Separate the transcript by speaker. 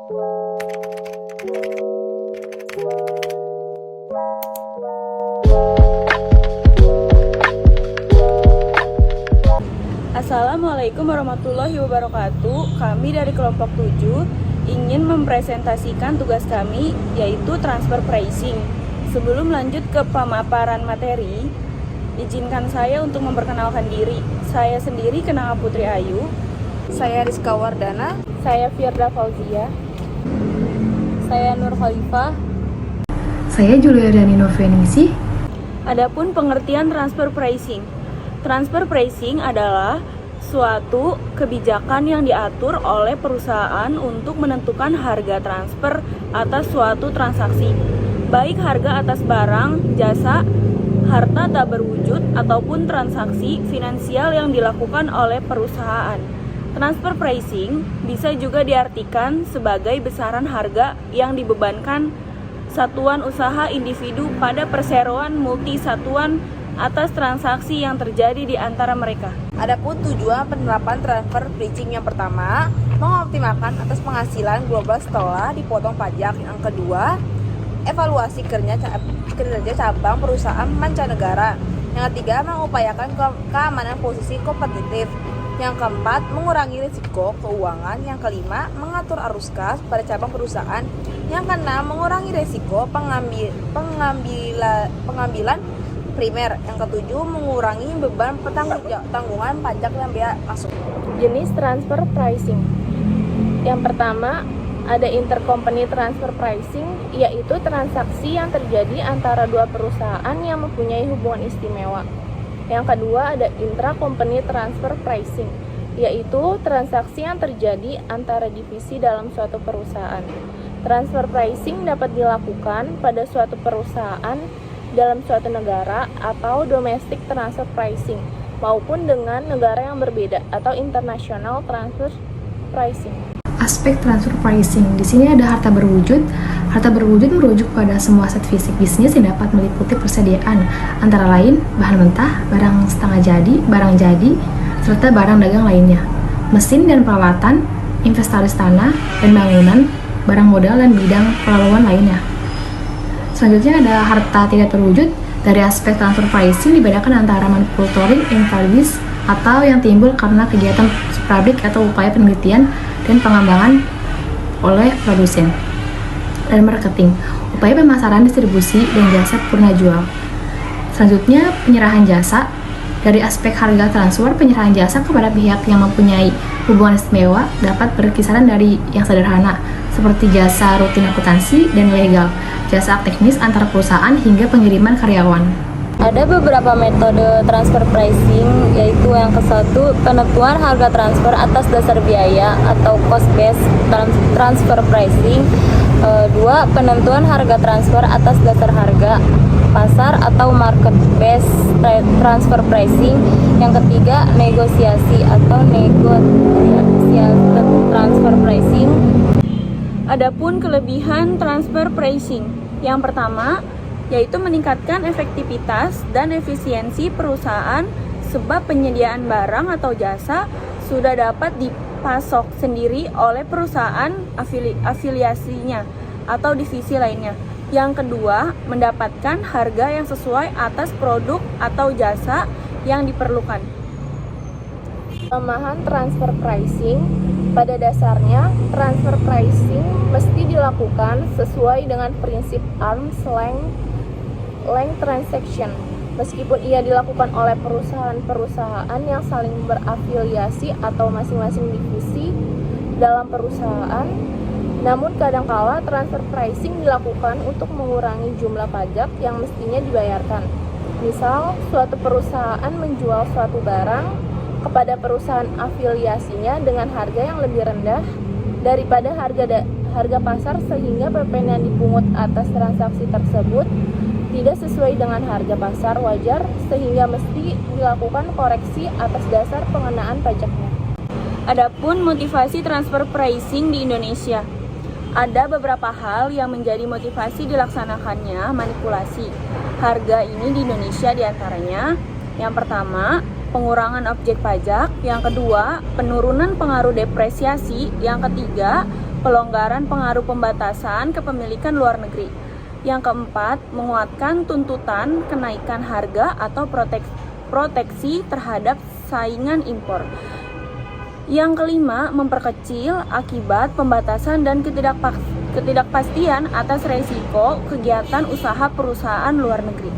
Speaker 1: Assalamualaikum warahmatullahi wabarakatuh. Kami dari kelompok 7 ingin mempresentasikan tugas kami, yaitu transfer pricing. Sebelum lanjut ke pemaparan materi, izinkan saya untuk memperkenalkan diri. Saya sendiri Kenanga Putri Ayu.
Speaker 2: Saya Rizka Wardana.
Speaker 1: Saya Firda Fauzia. Saya Nur Khalifah.
Speaker 3: Saya Julia Dani Noveningsih.
Speaker 1: Adapun pengertian transfer pricing. Transfer pricing adalah suatu kebijakan yang diatur oleh perusahaan untuk menentukan harga transfer atas suatu transaksi, baik harga atas barang, jasa, harta tak berwujud, ataupun transaksi finansial yang dilakukan oleh perusahaan. Transfer pricing bisa juga diartikan sebagai besaran harga yang dibebankan satuan usaha individu pada perseroan multisatuan atas transaksi yang terjadi di antara mereka.
Speaker 2: Adapun tujuan penerapan transfer pricing yang pertama, mengoptimalkan atas penghasilan global setelah dipotong pajak. Yang kedua, evaluasi kinerja cabang perusahaan mancanegara. Yang ketiga, mengupayakan keamanan posisi kompetitif. Yang keempat, mengurangi risiko keuangan. Yang kelima, mengatur arus kas pada cabang perusahaan. Yang keenam, mengurangi risiko pengambilan primer. Yang ketujuh, mengurangi beban tanggungan pajak yang biaya masuk.
Speaker 1: Jenis transfer pricing. Yang pertama, ada intercompany transfer pricing, yaitu transaksi yang terjadi antara dua perusahaan yang mempunyai hubungan istimewa. Yang kedua, ada intracompany transfer pricing, yaitu transaksi yang terjadi antara divisi dalam suatu perusahaan. Transfer pricing dapat dilakukan pada suatu perusahaan dalam suatu negara atau domestic transfer pricing maupun dengan negara yang berbeda atau international transfer pricing.
Speaker 3: Aspek transfer pricing di sini ada harta berwujud. Harta berwujud merujuk pada semua aset fisik bisnis yang dapat meliputi persediaan antara lain bahan mentah, barang setengah jadi, barang jadi, serta barang dagang lainnya, mesin dan peralatan, inventaris tanah dan bangunan, barang modal dan bidang perlaluan lainnya. Selanjutnya ada harta tidak terwujud. Dari aspek transfer pricing dibedakan antara manufacturing invalidis atau yang timbul karena kegiatan pabrik atau upaya penelitian dan pengembangan oleh produsen, dan marketing, upaya pemasaran, distribusi, dan jasa purna jual. Selanjutnya penyerahan jasa. Dari aspek harga transfer, penyerahan jasa kepada pihak yang mempunyai hubungan istimewa dapat berkisaran dari yang sederhana seperti jasa rutin akuntansi dan legal, jasa teknis antar perusahaan hingga pengiriman karyawan.
Speaker 1: Ada beberapa metode transfer pricing, yaitu yang ke-1, penentuan harga transfer atas dasar biaya atau cost based transfer pricing. 2, penentuan harga transfer atas dasar harga pasar atau market based transfer pricing. Yang ketiga, negosiasi atau negosiasi transfer pricing. Adapun kelebihan transfer pricing, yang pertama yaitu meningkatkan efektivitas dan efisiensi perusahaan sebab penyediaan barang atau jasa sudah dapat dipasok sendiri oleh perusahaan afiliasinya atau divisi lainnya. Yang kedua, mendapatkan harga yang sesuai atas produk atau jasa yang diperlukan. Kelemahan transfer pricing. Pada dasarnya, transfer pricing mesti dilakukan sesuai dengan prinsip arm's length transaction. Meskipun ia dilakukan oleh perusahaan-perusahaan yang saling berafiliasi atau masing-masing divisi dalam perusahaan, namun kadangkala transfer pricing dilakukan untuk mengurangi jumlah pajak yang mestinya dibayarkan. Misal, suatu perusahaan menjual suatu barang kepada perusahaan afiliasinya dengan harga yang lebih rendah daripada harga pasar, sehingga PPN yang dipungut atas transaksi tersebut tidak sesuai dengan harga pasar wajar, sehingga mesti dilakukan koreksi atas dasar pengenaan pajaknya. Adapun motivasi transfer pricing di Indonesia, ada beberapa hal yang menjadi motivasi dilaksanakannya manipulasi harga ini di Indonesia, diantaranya yang pertama, pengurangan objek pajak, yang kedua, penurunan pengaruh depresiasi, yang ketiga, pelonggaran pengaruh pembatasan kepemilikan luar negeri. Yang keempat, menguatkan tuntutan kenaikan harga atau proteksi terhadap saingan impor. Yang kelima, memperkecil akibat pembatasan dan ketidakpastian atas resiko kegiatan usaha perusahaan luar negeri.